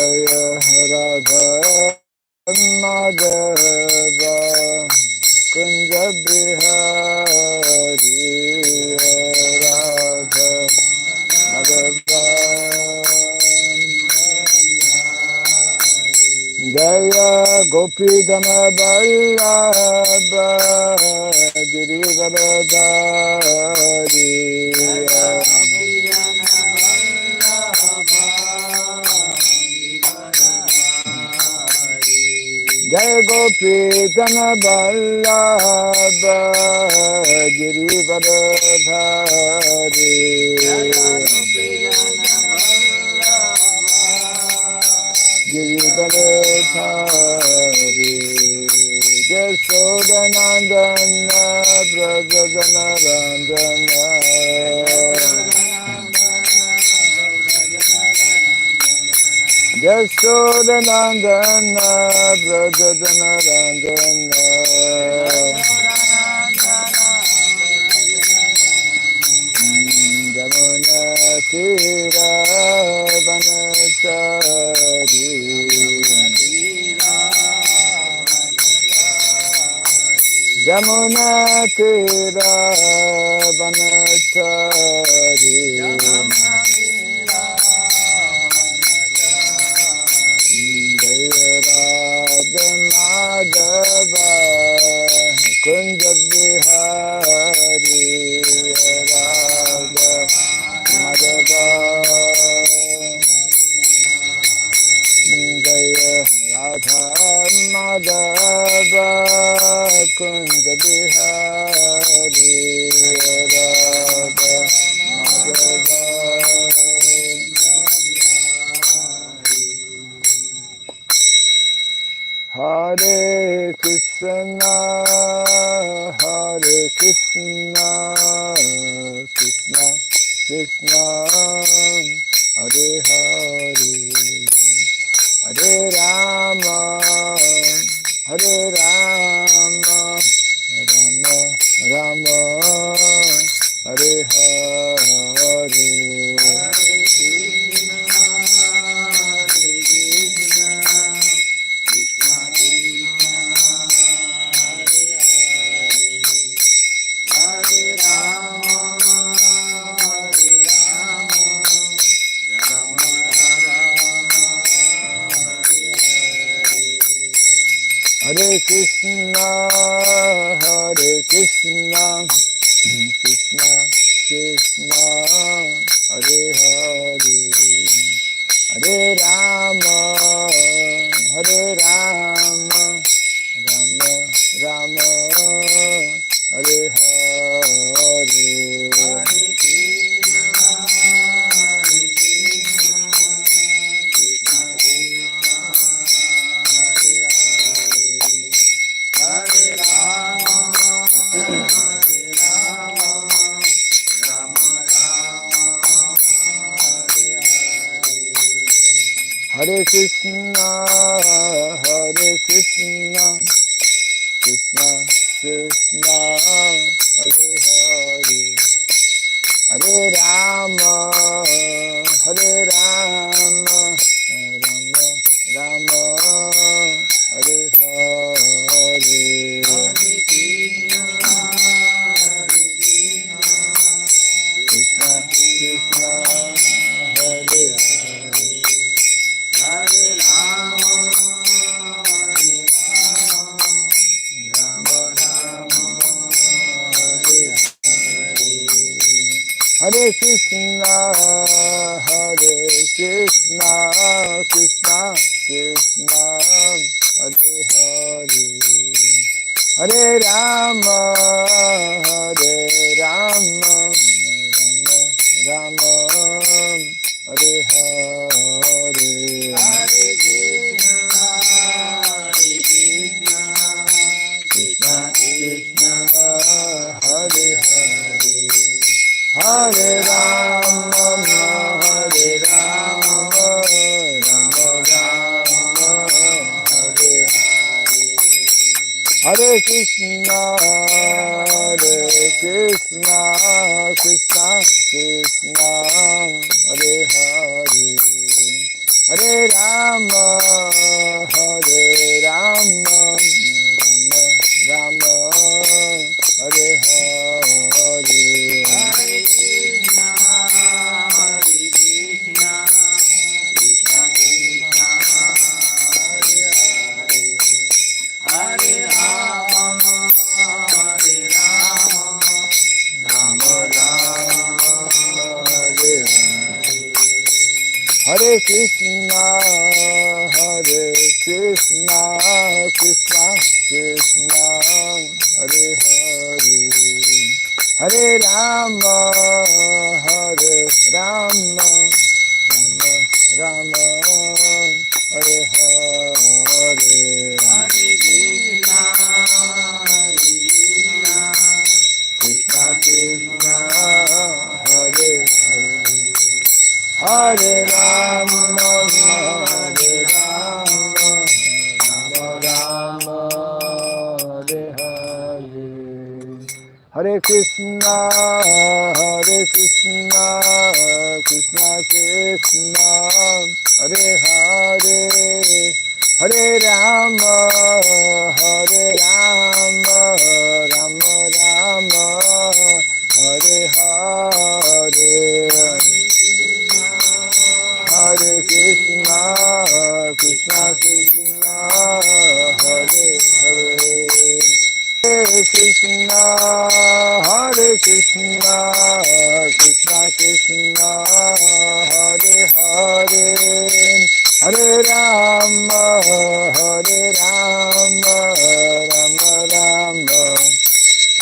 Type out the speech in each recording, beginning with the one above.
Jaya Radha Madhava Kunja Bihari Radha Madhava Jaya Gopi Dana Vallabha Girivardhari Jai Gopi Jana Vallabha Girivardhari Girivardhari Yashodanandana Brajajanarandana Yashodanandana Brajajanarandana Jamuna Tira Vanachari Jamuna Tira Vanachari Radha Madhava Kunja Bihari Radha Madhava Jaya Radha Madhava Kunja Bihari Radha Madhava Hare Krishna, Hare Krishna, Krishna Krishna, Hare Hare, Hare Rama, Hare Rama, Rama Rama, Hare Hare. Hare Krishna, Hare Krishna, Krishna Krishna, Hare Hare, Hare Rama, Hare Rama, Rama Rama, Hare Hare. Hare Krishna, Hare Krishna, Krishna Krishna, Hare Hare, Hare Rama, Hare Rama, Rama Rama, Hare Hare. Krishna Krishna, Hare Hare, Hare Rama, Rama Rama, Hare Hare, Hare Krishna, Hare Krishna, Krishna Krishna, Hare Hare, Hare Rama, Hare Rama, Rama Rama, Hare Hare, Hare Krishna, Krishna Krishna, Hare Hare, Hare Rama, Hare Rama, Rama Rama, Hare Hare, Hare Krishna, Hare Krishna, Krishna Krishna, Hare Hare, Hare Rama, Hare Rama, Rama Rama, Hare Hare, Hare Krishna, Hare Krishna, Krishna Krishna, Hare Hare, Hare Rama, Hare Rama, Rama Rama, Hare Hare. Hare Krishna, Hare Krishna, Krishna Krishna, Hare Hare, Hare Rama, Hare Rama, Rama Rama, Hare Hare, Hare Krishna, Hare Krishna, Krishna Krishna, Hare Hare, Hare Rama, Hare Rama, Rama Rama, Hare Hare, Hare Krishna, Krishna Krishna, Hare Hare, Hare Rama, Rama Rama, Hare Hare, Hare Krishna, Krishna Krishna, Hare Hare, Hare Krishna, Krishna Krishna, Hare Hare, Hare Rama, Rama Rama,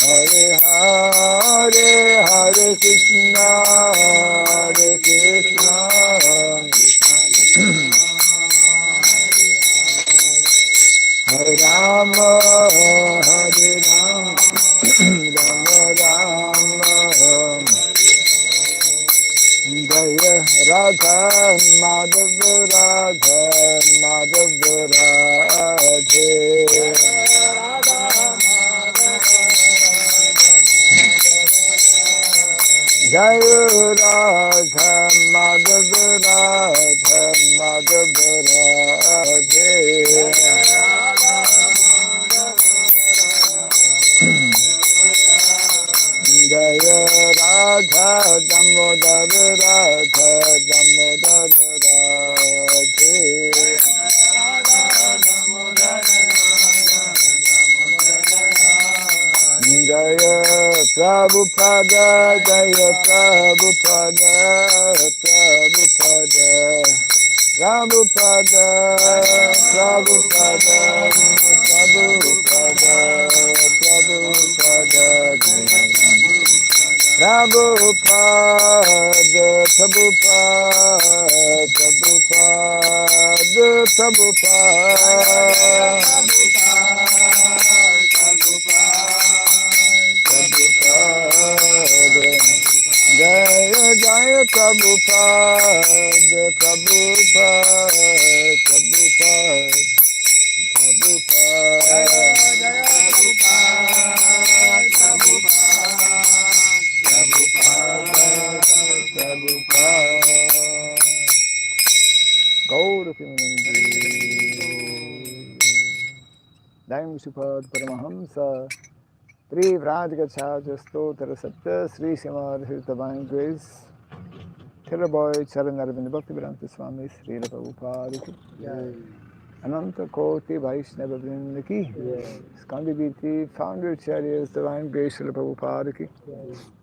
Hare Hare, Hare Krishna, Hare Rama, Hare Rama, Rama Rama, Jaya Radha Madhava, Radha Madhava, Radhe, Jaya Radha Madhava, Radha Madhava, Radhe, Jaya Radha Damodar, Radha Damodar, Radhe, Jaya Prabhupada, Jaya Prabhupada, Prabhupada, Prabhupada, Prabhupada, Prabhupada, Prabhupada, Prabhupada, Prabhupada, Prabhupada, Jaya Jaya Prabhupada, Prabhupada, Gaura Pimanandi, Daim Shupad Paramahamsa, Tri Vrajgacharya Stotra Satya, Sri Srimad Divine Grace, Theraboy Charanarvind Bhaktivedanta Swami, Sri Prabhupada ki, Ananta Koti Vaishnava Vrinda ki, Skandi Biti, Founder Chariots Divine Grace, Sri Prabhupada ki,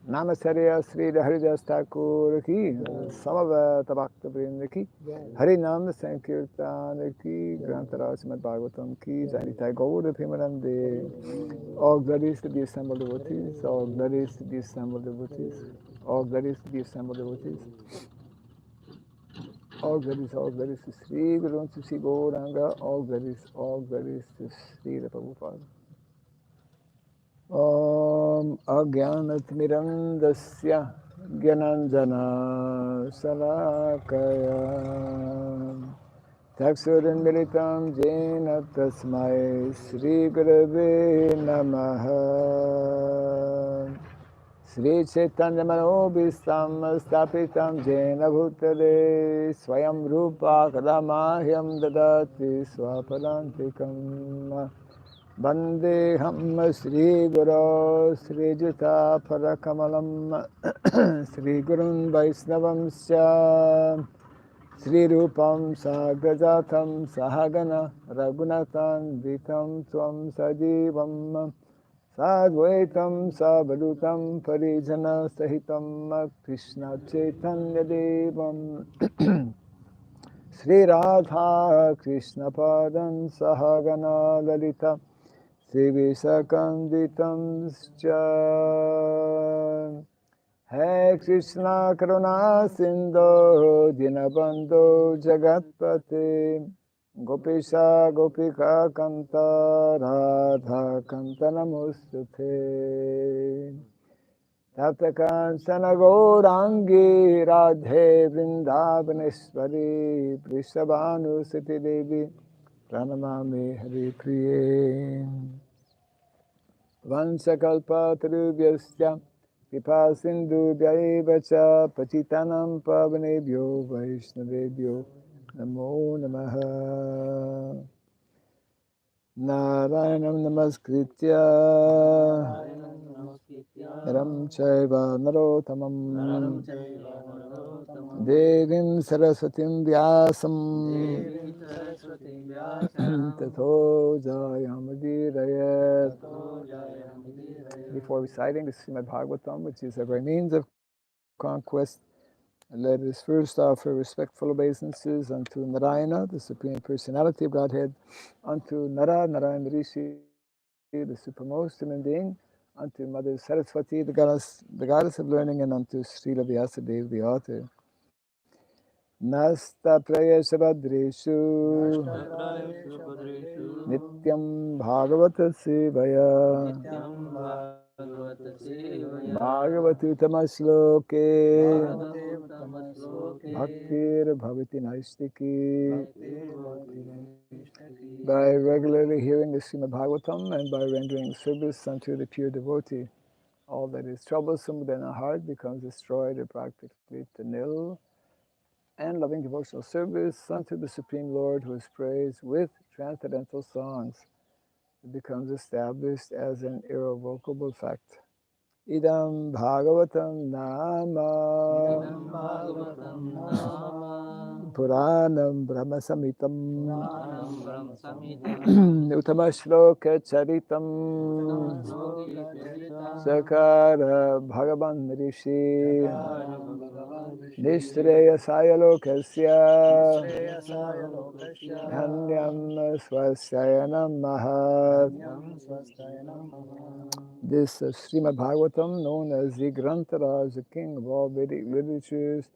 Namacharya Sri Haridas Thakur ki, Samavata Bhakta Vrinda ki, Harinam Sankirtan ki, Grantara Srimad Baghavatam ki, Janitai Gaura Pimanande, all glories to the assembled devotees, all glories to the assembled devotees, all glories to the assembled devotees, all glories to Sri Guru, to Sri Gauranga, all glories to Sri Prabhupada. Om Agyanatmirandasya Gyananjana Salakaya Taksurinmilitam Jena Tasmai Sri Gurave Namaha Sri Chaitanya Manobhistam Stapitam Jena Bhutale Swayam Rupa Kadamahyam Dadati Swapadantikam Vandeham Sri Guru Sri Juta Parakamalam Sri Gurun Vaisnavam Sya Sri Rupam Sagrajatam Sahagana Raghunathan Vitam Tvam Sajivam Sadvaitam Savadutam Parijana Sahitam Krishna Chaitanya Devam Sri Radha Krishna Padan Sahagana Lalita Sri Visakanditam Scha Hai Krishna Karuna Sindhu Dinabandhu Jagatpate Gopesha Gopika Kanta Radha Kanta Namostute Tapta Kansana Gaurangi Radhe Vrindavaneshwari Prishabhanu Siti Devi Pranamami Hari Priye Vansakalpa Tarubhyasya Kripa Sindhu Vyaivacha Pachitanam Pavanebhyo Vaishnavebhyo Namo Namaha Narayanam Namaskritya Ram Chaiva Narotamam Devim Saraswatim Vyasam Tato Jayamudirayat. Before reciting the Srimad Bhagavatam, which is our means of conquest, let us first offer respectful obeisances unto Narayana, the Supreme Personality of Godhead, unto Narayana Rishi, the supremmost human being, unto Mother Saraswati, the goddess of learning, and unto Srila Vyasadeva, the author. Nasta Prayashabhadreshu Nityam Bhagavata Sevaya Bhagavati Tamasloke Bhaktir Bhavati Naistiki. By regularly hearing the Srimad Bhagavatam and by rendering service unto the pure devotee, all that is troublesome within our heart becomes destroyed or practically to nil, and loving devotional service unto the Supreme Lord, who is praised with transcendental songs, it becomes established as an irrevocable fact. Idam Bhagavatam Nama Puranam Brahma Samitam Uttama Shloka Charitam Sakara Bhagavan Rishi Nishreya Sayalokasya Dhanyam Swasayanam Mahat. This Srimad Bhagavatam, known as the Grantaraj, the king of all Vedic literatures,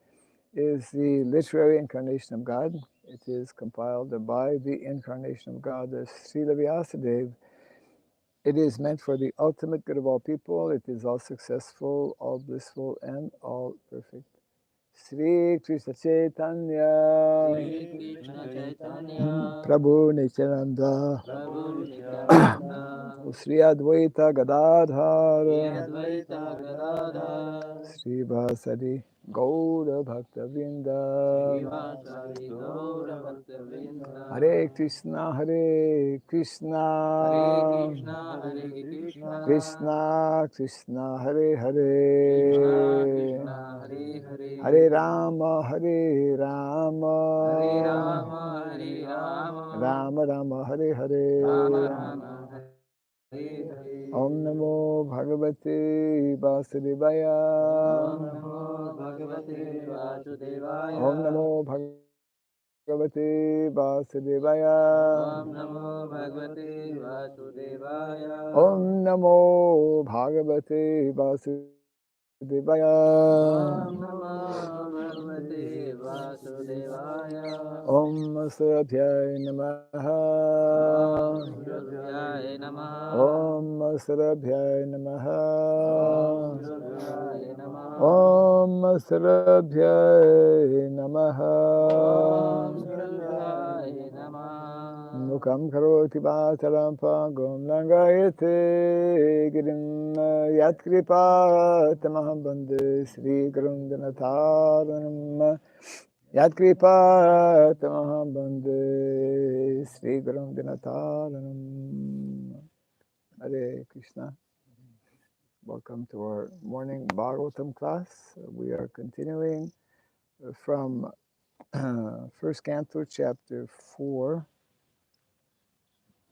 is the literary incarnation of God. It is compiled by the incarnation of God, the Srila Vyasadeva. It is meant for the ultimate good of all people. It is all successful, all blissful, and all perfect. Sri Krishna Chaitanya Prabhu Nityananda Sri Advaita Gadadhar Sri Vasadi Gaura Bhakta Vrinda. Hare Krishna Hare Krishna Krishna Krishna Hare Hare Hare Rama Hare Rama Rama Rama Hare Hare. Om Namo Bhagavate Vasudevaya. Om Namo Bhagavate Vasudevaya. Om Namo Bhagavate Vasudevaya. Om Sarabhyaya Namaha. Om Sarabhyaya Namaha. Om Sarabhyaya Namaha. Mukam karoti vācaram pāgam langayate girim yatkripa tamaham bande Sri Gurundanataranam yatkripa tamaham bande Sri Gurundanataranam. Hare Krishna. Welcome to our morning Bhagavatam class. We are continuing from first canto, chapter 4,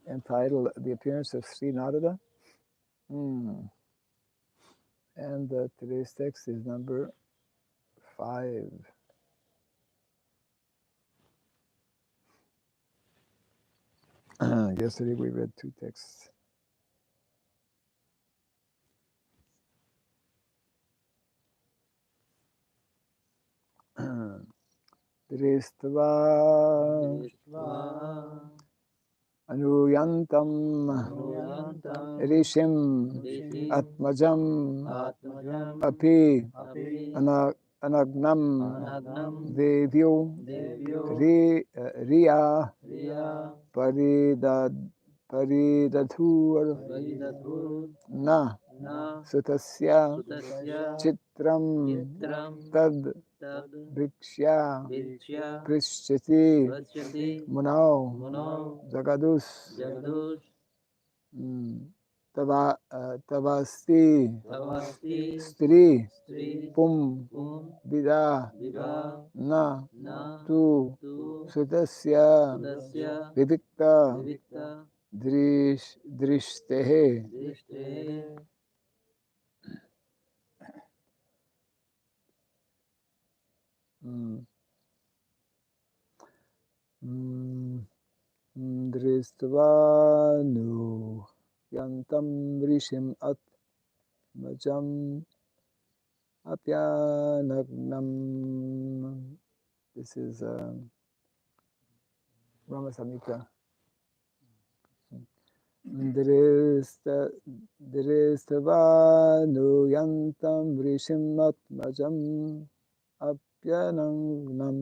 entitled The Appearance of Sri Narada. And today's text is number 5. Yesterday we read 2 texts. Dristva Anuyantam Rishim Atmajam Api Anagnam Devyo Riya Paridathur Na Sutasya Chitram Tad Bhikshya Prishyati Munao Jagadus Tavasti Stri Pum Vida Na Tu Sutasya Vivikta Drishtehe. Dristvanu Yantam Rishim Atmajam Apyanagnam. This is Rama Samhita. Dristvanu Yantam Rishim Atmajam Apyanagnam.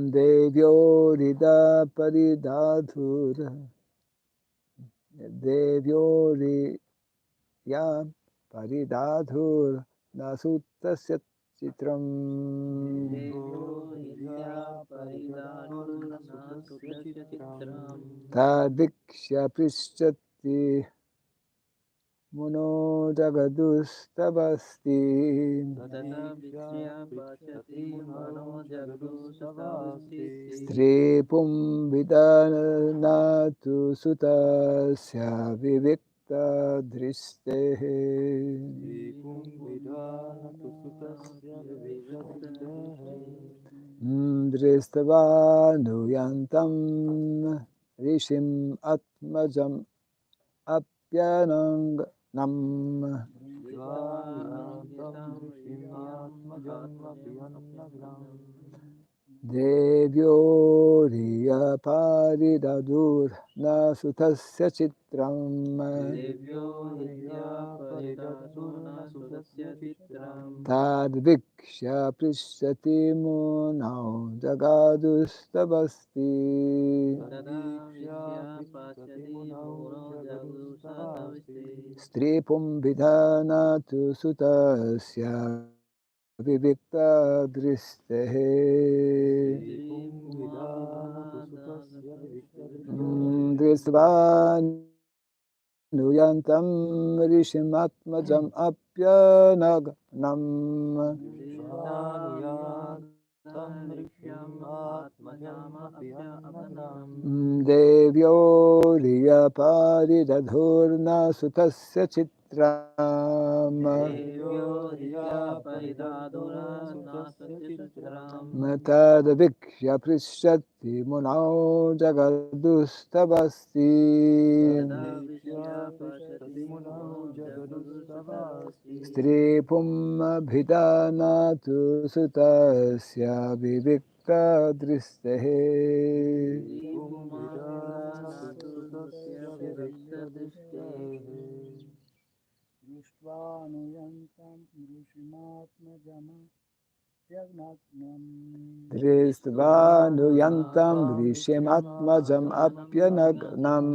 Devyo Rida Paridadhur Devyo Riya Paridadhur Nasutasya Chitram Tadvikshya Prishyati Muno Jagadus Tabasti Stri Pum Vidanatu Sutasya Vivikta Dristehe. Dristavanu Yantam Rishim Atmajam Apyanangnam Devyo Riya Paridadur Nasutasya Chitram Tadvikshya Prishyati Munao Jagadus Tabasti Stri Pum Vidhanatu Sutasya Vivikta Dristehe. Dristvanu Yantam Rishim Atmajam Apyanagnam Devyo Riya Paridadhurna Sutasya Chitram Matadvikshya Prishyati Munao Jagadus Tabasti Stri Pum Bhidanatu Sutasya Vivikta Dristehe. Dristvanu Yantam Rishimatmajama Dristva nuyantam rishimatmajam apyanagnam.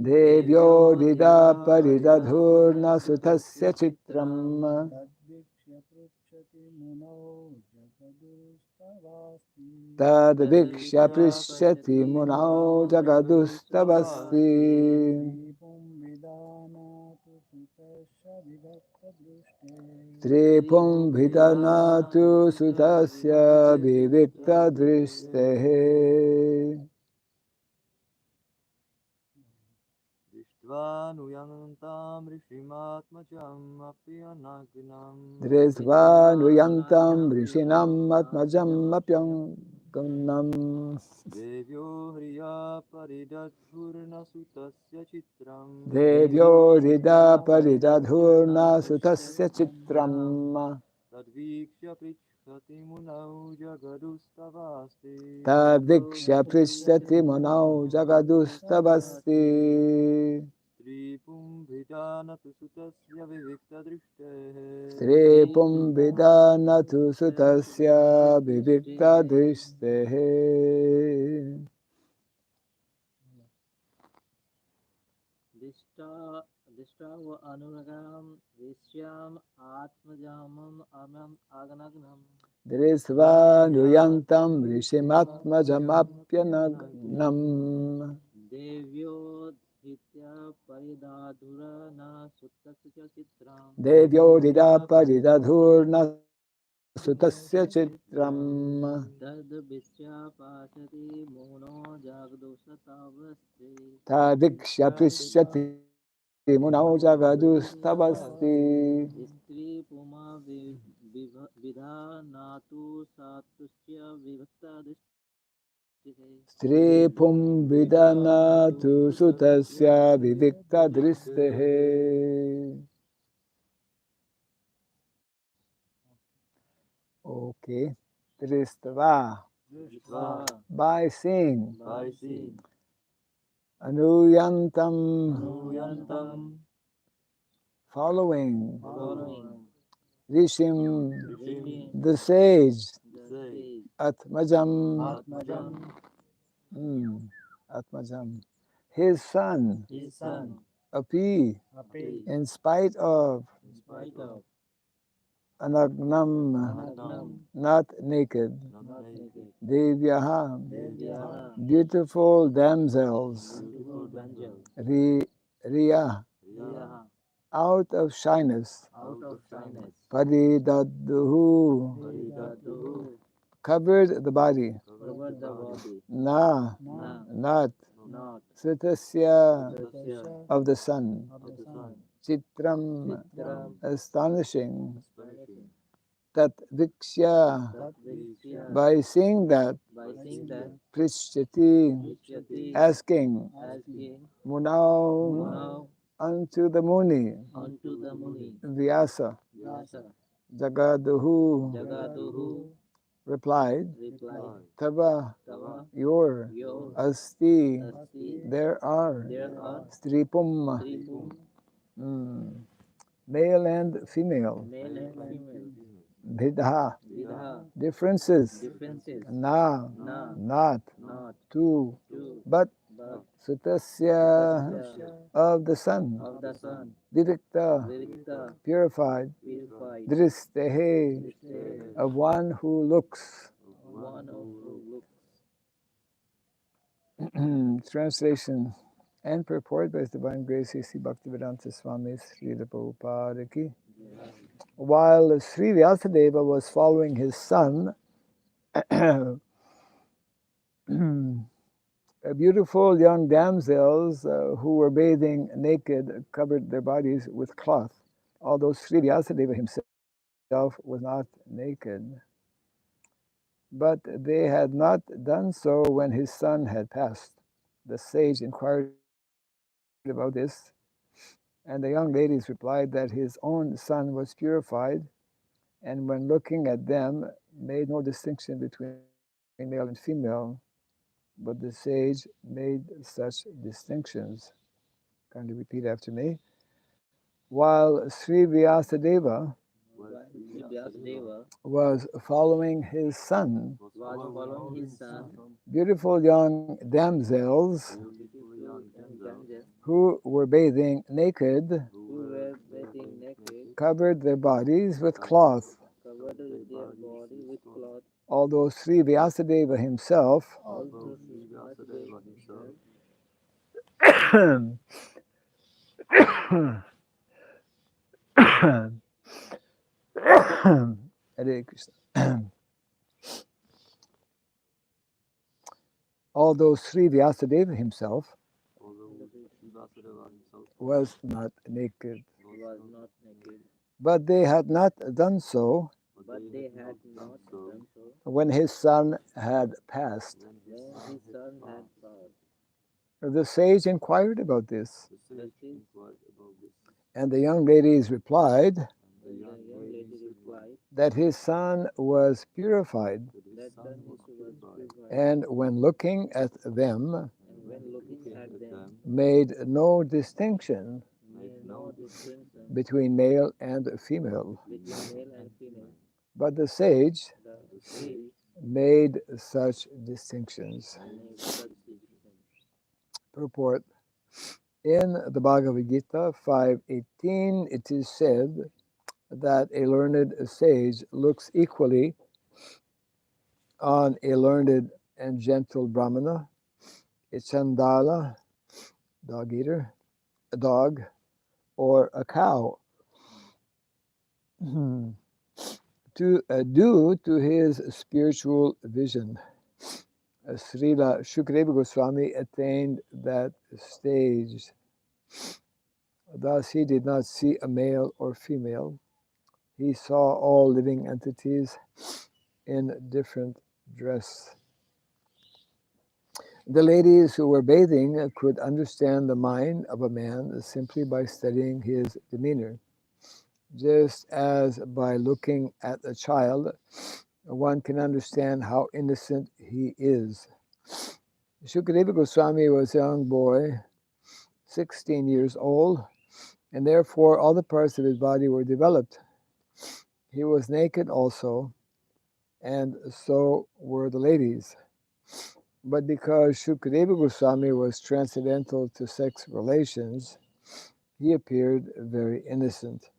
Devyo dida paridadhurna sutasya chitram. Tad vikshya prishyati munau jagadustavasti. Tripum vidanatu sutasya vivikta dristehe. Drishtva rishimatmajam apyanagnam. Drisva nuyantam rishinam atmajam apyanganam. Devyo hriya paridadhurna sutasya chitram. Devyo rida paridadhurna sutasya chitram. Tadvikshya prichhati munau jagadustavasti. Tadvikshya prishyati munau jagadustavasti. Tripum vidanatu sutasya vivikta drishte. Tripum vidanatu sutasya vivikta dristehe. Dishta anuragam vishyam atmajamam amam aganagnam. Drisva nuyantam rishimatmajamapyanagnam. Devyo dhitya paridadhura na suttasya chitram. Devyo dida paridadhurna sutasya chitram. Tad visya pasati mono jagdosatavasti. Tadvikshya prishyati munau jagadustavasti. Istri puma vidhanatu satusya vivakta dishtihe. Stripum vidanatu sutasya vivikta dristehe. Okay. Dristva. Drishtva By seeing. by seeing. Anuyantam. Nuyantam Following. Following Rishim. Rishim The sage. the say sage Atmajam. Atmajam Atmajam. His son. his son, Api. Api In spite of. in spite of Anagnam. Anagnam Not naked. not not naked. naked, Devyaha. Devyaha, Beautiful damsels. beautiful damsel, Riya. Riya Riyaha, Out of shyness. out of shyness, Paridadhu. Paridadhu, Covered the body. covered the body, Na. na, Not. not, Sutasya. Tasya, Of the sun. of the sun. Chitram. Chitram, Astonishing. Astonishing. Tat vikshya. Tatvishya, By seeing that. by seeing that, Prishyati. Vishyati, Asking. asking, Munau. now Unto the Muni. unto the Muni, Vyasa. Vyasa, Jagaduhu. Jagaduhu, Replied. replied, Tava. Tava, Your. your, Asti. Asti, There are. there are Stripum. Tripum, Male and female. male and female, Bidha. Vidha, Differences. differences, Na. na, Not. not, Two. two, But. but Sutasya. Tasya, Of the sun. of the sun, Vivikta. Virikta, Purified. purified, Dristehe. Drishte, Of one who looks. one of who looks. Translation and purport by His Divine Grace C.C. Bhaktivedanta Swami Srila Prabhupada Ki. While Sri Vyasadeva was following his son, beautiful young damsels who were bathing naked covered their bodies with cloth, although Sri Vyasadeva himself was not naked. But they had not done so when his son had passed. The sage inquired about this, and the young ladies replied that his own son was purified, and when looking at them, made no distinction between male and female, but the sage made such distinctions. Kindly repeat after me. while Sri Vyasadeva While Sri Vyasadeva was following his son, was following his son, beautiful young damsels beautiful young damsels who were bathing naked who were bathing naked, covered their bodies with cloth, covered their body with cloth. although Sri Vyasadeva himself Also, Sri Vyasadeva himself Hare Krishna. Although Sri Vyasadeva himself although Sri Vyasadeva himself was not naked, was not naked, but they had not done so but they had not done so when his son had passed. when his son had passed. The sage inquired about this, The sage inquired about this, and the young ladies replied and the young lady replied that his son was purified, that his son was purified, and when looking at them, and when looking at them, made no distinction made no distinction between male and female. between male and female. But the sage The sage made such distinctions. made such distinctions. Purport. In the Bhagavad Gita 5.18, it is said that a learned sage looks equally on a learned and gentle brahmana, a chandala, dog eater, a dog, or a cow, due to his spiritual vision. Srila Shukadeva Goswami attained that stage. Thus, he did not see a male or female. He saw all living entities in different dress. The ladies who were bathing could understand the mind of a man simply by studying his demeanor, just as by looking at a child, one can understand how innocent he is. Shukadeva Goswami was a young boy, 16 years old, and therefore all the parts of his body were developed. He was naked also, and so were the ladies. But because Shukadeva Goswami was transcendental to sex relations, he appeared very innocent.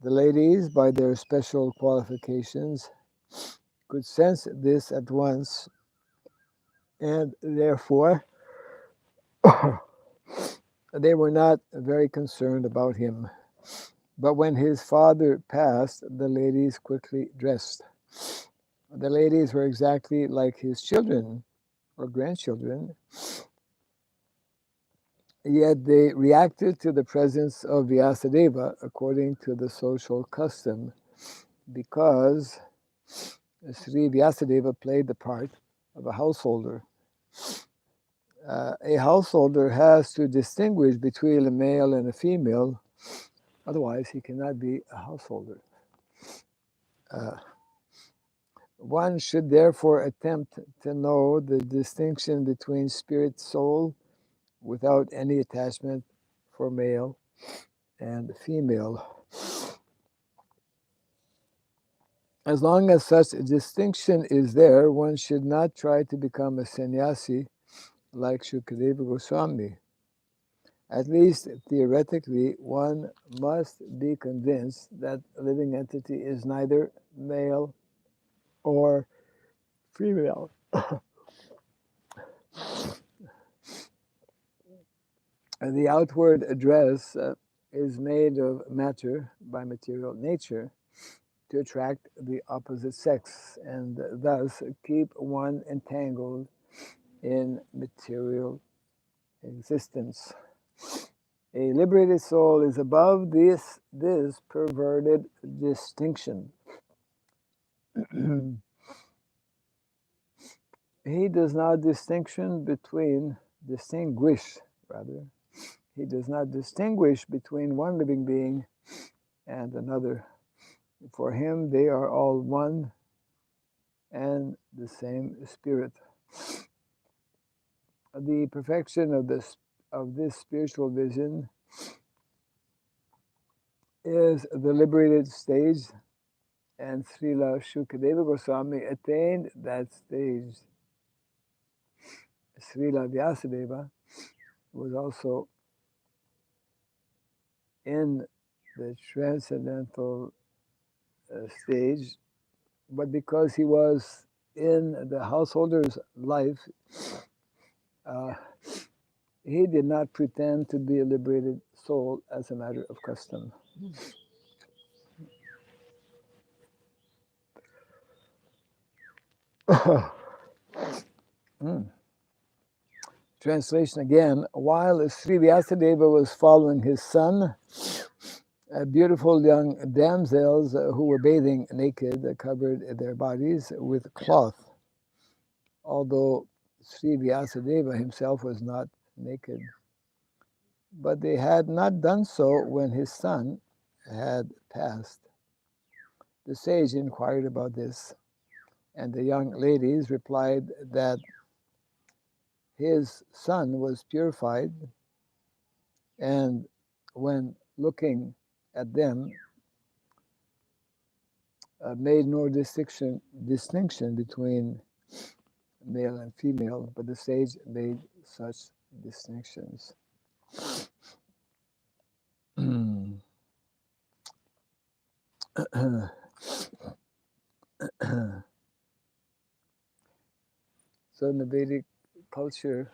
The ladies, by their special qualifications, could sense this at once, and therefore they were not very concerned about him. But when his father passed, the ladies quickly dressed. The ladies were exactly like his children or grandchildren, yet they reacted to the presence of Vyasadeva according to the social custom, because Sri Vyasadeva played the part of a householder. A householder has to distinguish between a male and a female, otherwise he cannot be a householder. One should therefore attempt to know the distinction between spirit soul without any attachment for male and female. As long as such a distinction is there, one should not try to become a sannyasi like Shukadeva Goswami. At least theoretically, one must be convinced that a living entity is neither male or female. And the outward address is made of matter by material nature to attract the opposite sex and thus keep one entangled in material existence. A liberated soul is above this perverted distinction. He does not he does not distinguish between one living being and another. For him, they are all one and the same spirit. The perfection of this spiritual vision is the liberated stage, and Srila Shukadeva Goswami attained that stage. Srila Vyasadeva was also in the transcendental stage, but because he was in the householder's life, he did not pretend to be a liberated soul as a matter of custom. Translation again. While Sri Vyasadeva was following his son, beautiful young damsels who were bathing naked covered their bodies with cloth. Although Sri Vyasadeva himself was not naked, but they had not done so when his son had passed. The sage inquired about this, and the young ladies replied that his son was purified, and when looking at them, made no distinction between male and female, but the sage made such distinctions. So in the Vedic culture,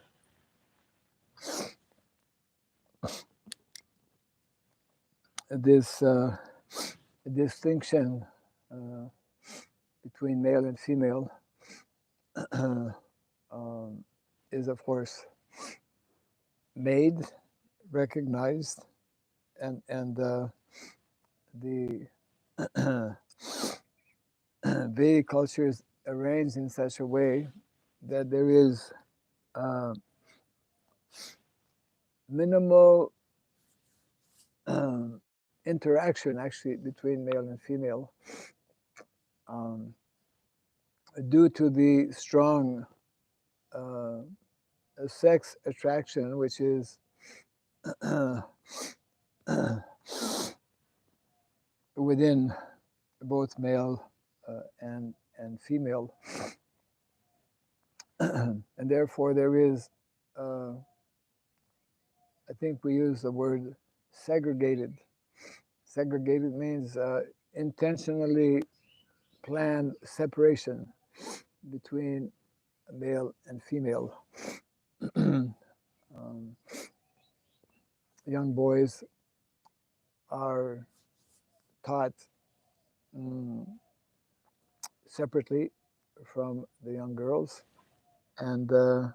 this distinction between male and female is, of course, made, recognized, and the Vedic culture is arranged in such a way that there is minimal interaction actually between male and female due to the strong sex attraction, which is within both male and female, and therefore there is, I think we use the word segregated. Segregated means intentionally planned separation between male and female. Young boys are taught separately from the young girls, and there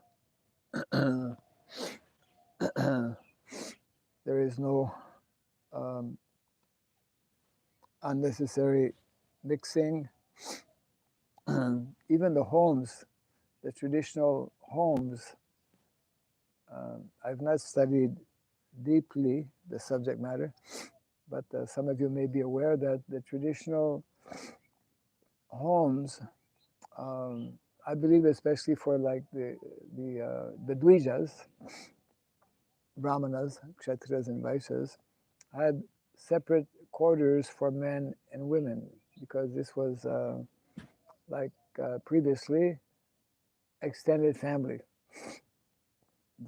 is no unnecessary mixing. Even the homes, the traditional homes, I've not studied deeply the subject matter, but some of you may be aware that the traditional homes, I believe, especially for like the Dvijas, Brahmanas, Kshatriyas, and Vaishyas, had separate quarters for men and women, because this was previously extended family.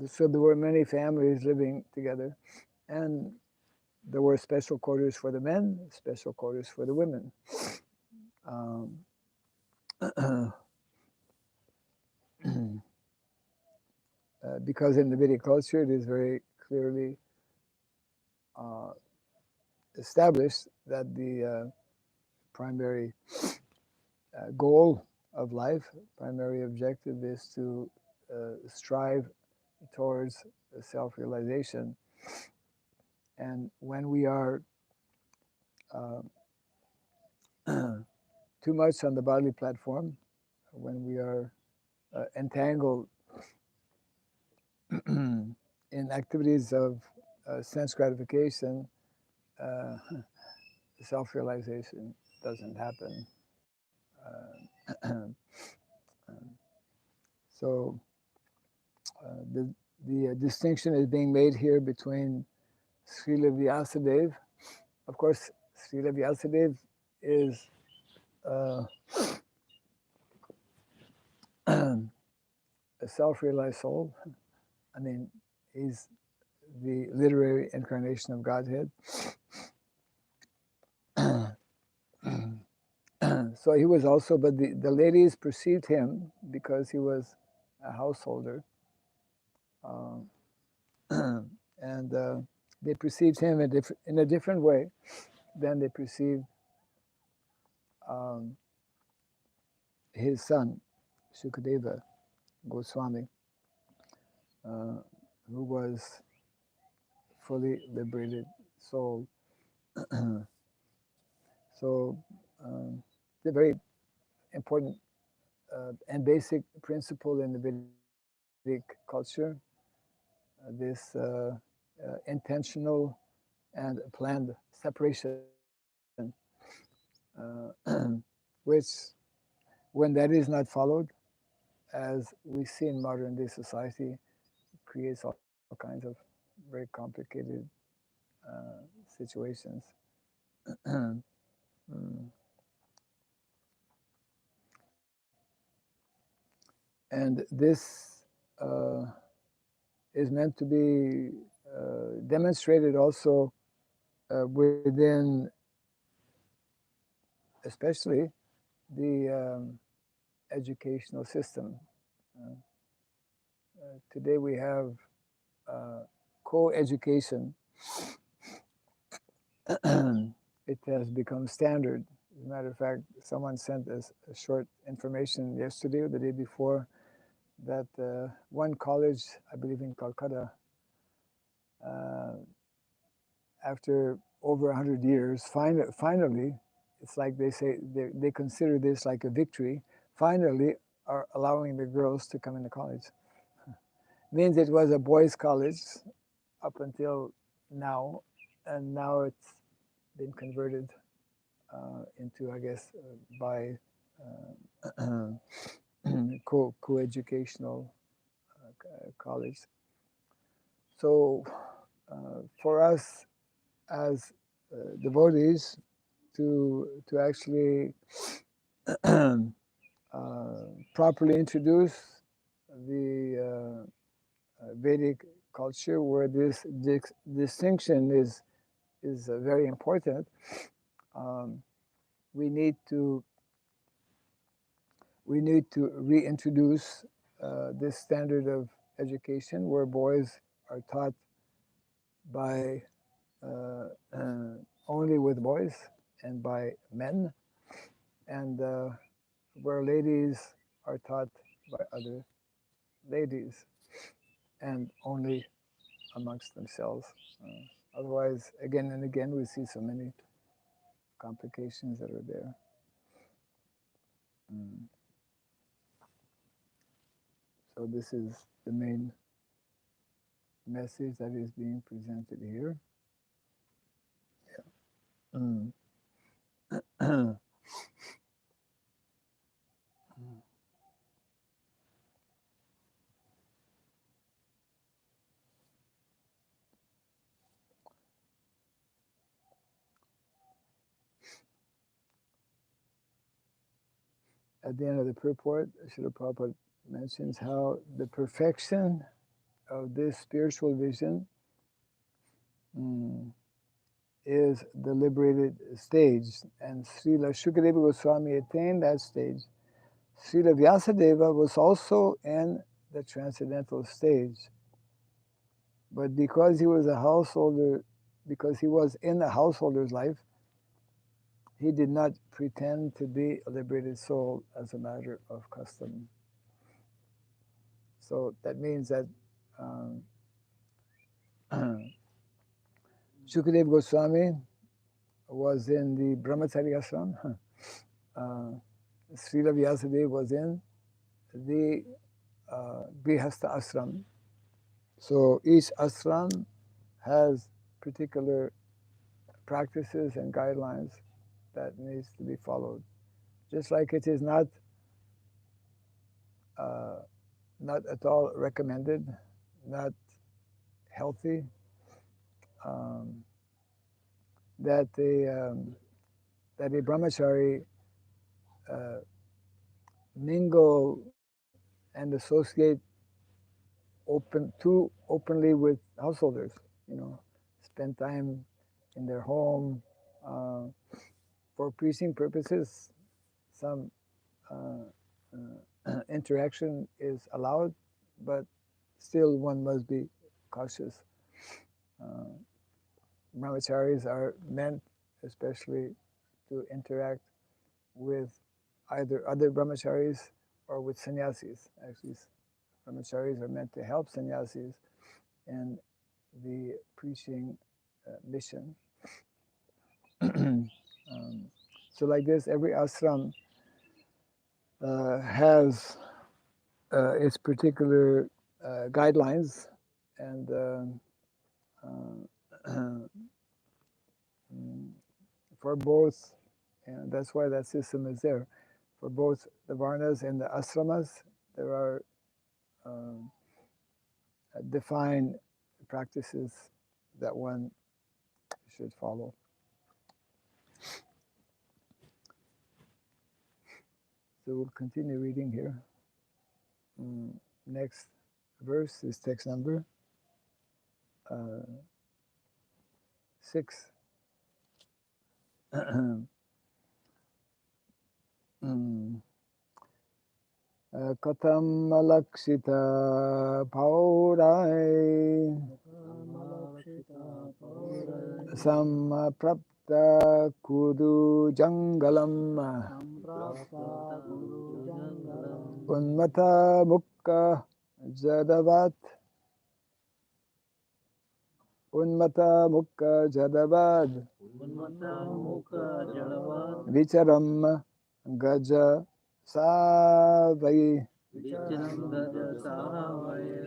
So there were many families living together, and there were special quarters for the men, special quarters for the women. Because in the Vedic culture it is very clearly established that the primary goal of life, primary objective, is to strive towards self-realization. And when we are too much on the bodily platform, when we are entangled in activities of sense gratification, self-realization doesn't happen. So the distinction is being made here between Srila Vyasadeva Of course, Srila Vyasadeva is uh, a self-realized soul. I mean, he's the literary incarnation of Godhead. So he was also, but the ladies perceived him because he was a householder. Um, and they perceived him in a different way than they perceived um, his son, Shukadeva Goswami, uh, who was fully liberated soul. So the very important and basic principle in the Vedic culture, this intentional and planned separation, which, when that is not followed, as we see in modern day society, creates all kinds of very complicated situations. Mm. And this is meant to be demonstrated also within, especially the educational system. Today we have co-education. It has become standard. As a matter of fact, someone sent us a short information yesterday or the day before that one college, I believe in Calcutta, uh, after over 100 years, finally, it's like they say, they consider this like a victory, finally are allowing the girls to come into college. Means it was a boys' college up until now, and now it's been converted into, I guess, by co-educational college. So for us as devotees to actually properly introduce the Vedic culture, where this distinction is very important. Um, we need to reintroduce this standard of education where boys are taught by only with boys and by men, and where ladies are taught by other ladies and only amongst themselves. Otherwise, again and again, we see so many complications that are there. Mm. So this is the main message that is being presented here. Mm. At the end of the purport, Srila Prabhupada mentions how the perfection of this spiritual vision is the liberated stage, and Srila Shukadeva Goswami attained that stage. Srila Vyasadeva was also in the transcendental stage, but because he was a householder, because he was in the householder's life, he did not pretend to be a liberated soul as a matter of custom. So that means that Shukadeva Goswami was in the Brahmacharya ashram. Srila Vyasadeva was in the Grihastha ashram. So each ashram has particular practices and guidelines that needs to be followed. Just like it is not at all recommended, not healthy, that a brahmachari mingle and associate too openly with householders. You know, spend time in their home for preaching purposes. Some interaction is allowed, but still one must be cautious. Brahmacharis are meant especially to interact with either other brahmacharis or with sannyasis. Actually, brahmacharis are meant to help sannyasis in the preaching mission. So like this, every ashram has its particular guidelines, and for both, and that's why that system is there. For both the varnas and the ashramas, there are defined practices that one should follow. So we'll continue reading here. Next verse is text number 6. Katam alakshita paurai samprapta kudu jangalam unmata mukka jadavat vicharam gaja savai.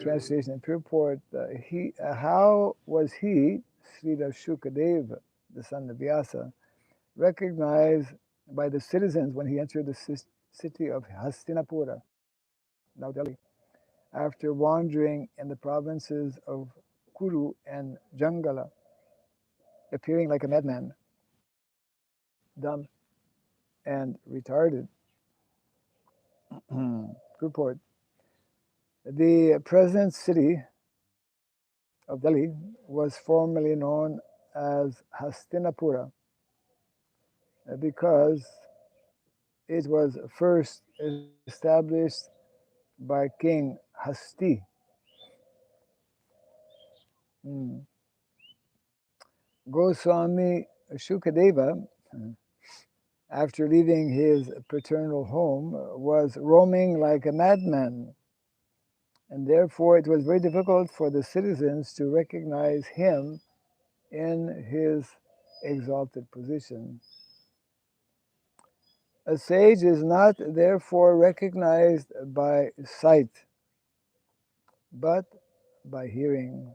Translation, purport, how was he, Srila Shukadeva, the son of Vyasa, recognized by the citizens when he entered the city of Hastinapura, now Delhi, after wandering in the provinces of Kuru and Jangala, appearing like a madman, dumb and retarded. Purport, the present city of Delhi was formerly known as Hastinapura because it was first established by King Hasti. Goswami Shukadeva, after leaving his paternal home, was roaming like a madman, and therefore it was very difficult for the citizens to recognize him in his exalted position. A sage is not therefore recognized by sight, but by hearing.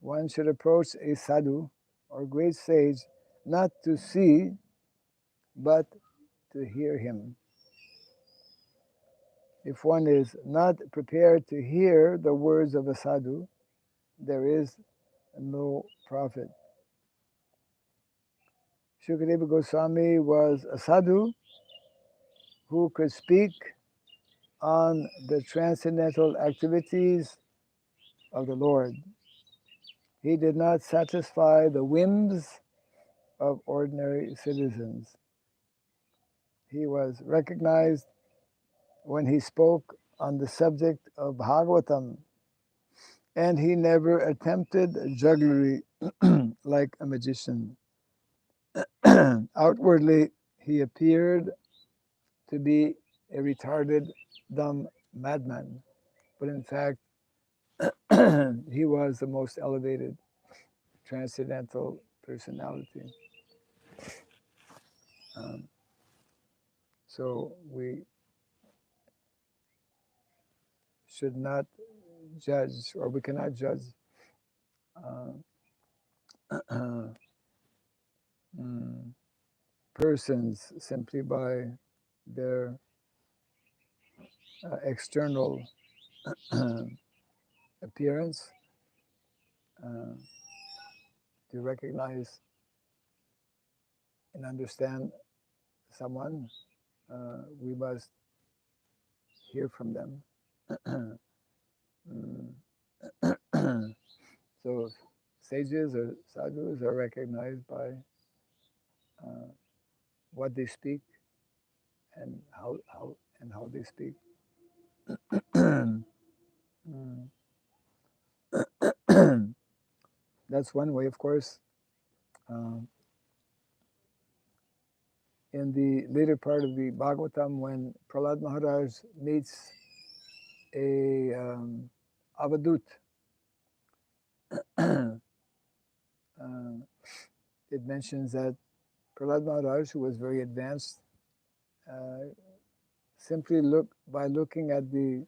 One should approach a sadhu or great sage not to see, but to hear him. If one is not prepared to hear the words of a sadhu, there is no profit. Shukadeva Goswami was a sadhu who could speak on the transcendental activities of the Lord. He did not satisfy the whims of ordinary citizens. He was recognized when he spoke on the subject of Bhagavatam, and he never attempted jugglery like a magician. Outwardly, he appeared to be a retarded, dumb madman, but in fact, he was the most elevated transcendental personality. So we should not judge, or we cannot judge persons simply by their external appearance. to recognize and understand someone, we must hear from them. So sages or sadhus are recognized by what they speak and how they speak. That's one way, of course. In the later part of the Bhagavatam, when Prahlad Maharaj meets a avadut, it mentions that Prahlad Maharaj, who was very advanced, simply by looking at the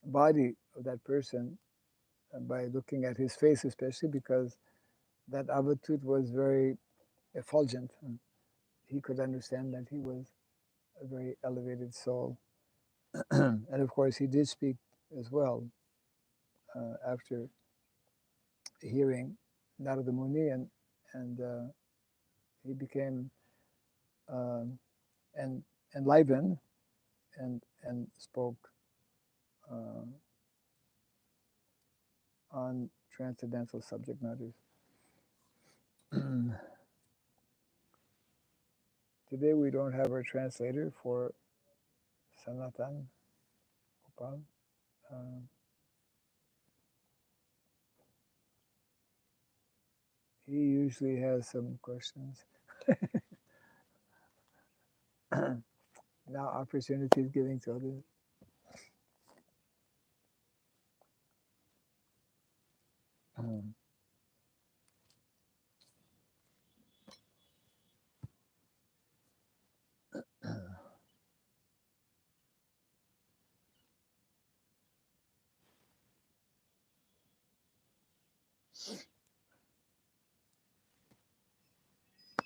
body of that person, by looking at his face especially, because that avadut was very effulgent. He could understand that he was a very elevated soul. And of course, he did speak as well after hearing Narada Muni, and he became enlivened and spoke on transcendental subject matters. Today we don't have our translator for Sanatan Gopal. He usually has some questions. Now opportunity is giving to others.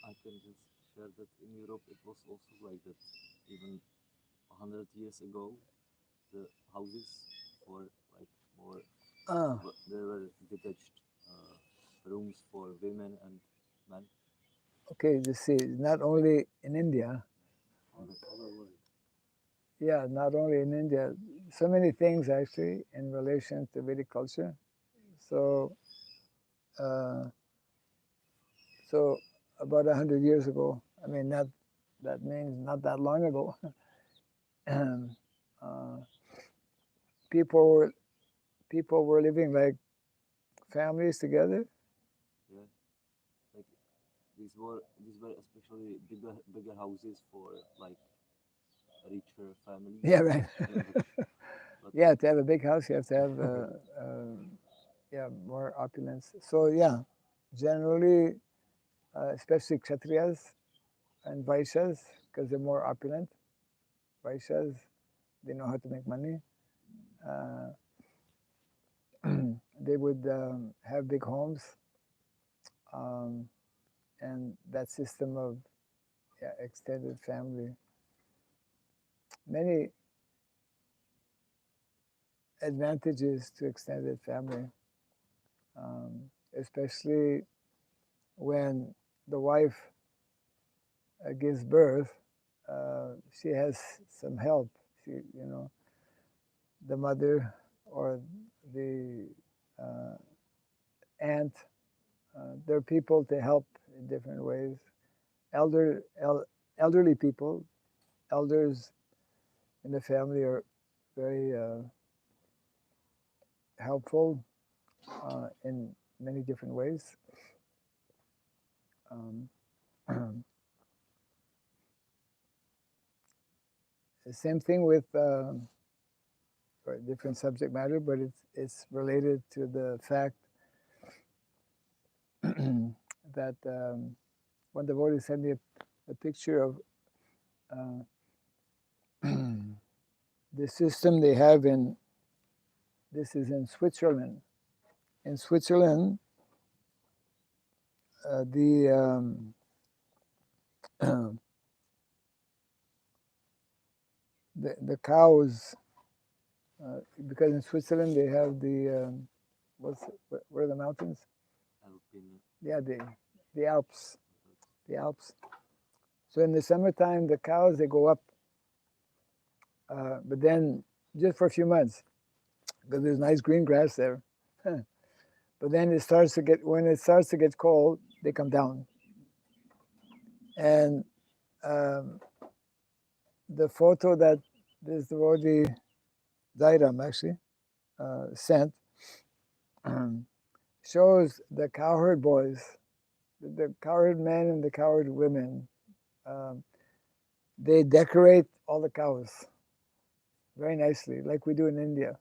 I can just share that in Europe it was also like that. Even 100 years ago, the houses for like more, there were detached rooms for women and men. Okay, you see, not only in India. All the world. Yeah, not only in India. So many things actually in relation to Vedic culture. So about 100 years ago, I mean, that means not that long ago, people were living like families together. Yeah, like these were especially bigger houses for like richer families. Yeah, right. But Yeah, to have a big house, you have to have more opulence. So yeah, generally, especially Kshatriyas and Vaishyas, because they're more opulent. Vaishyas, they know how to make money. They would have big homes, and that system of extended family. Many advantages to extended family, especially when the wife gives birth. She has some help. The mother or the aunt. There are people to help in different ways. Elderly people, elders in the family are very helpful in many different ways. The same thing with different subject matter, but it's related to the fact that one devotee sent me a picture of the system they have this is in Switzerland. In Switzerland, the cows, because in Switzerland they have the what are the mountains? Alpine. Yeah, the Alps. The Alps. So in the summertime, the cows, they go up. But then just for a few months, because there's nice green grass there. But then when it starts to get cold, they come down. And the photo that this devotee, Zairam actually, sent, shows the cowherd boys, the cowherd men and the cowherd women. They decorate all the cows very nicely, like we do in India.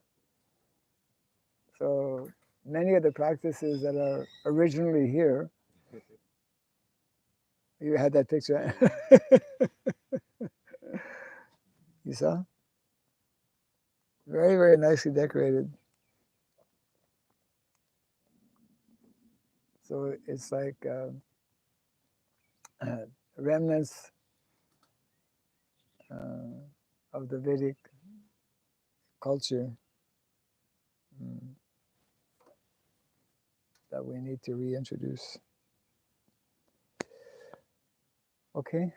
So many of the practices that are originally here, you had that picture. You saw? Very, very nicely decorated. So it's like remnants of the Vedic culture that we need to reintroduce. Okay,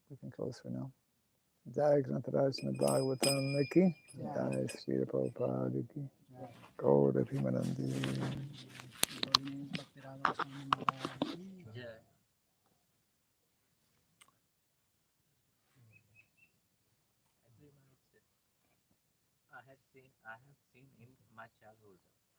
we can close for now. Jai Grantaraj Srimad Baghavatam ki, Jai Sri Prabhupada ki, Gaura Bhimanandi. Yeah. Actually, I have seen in my childhood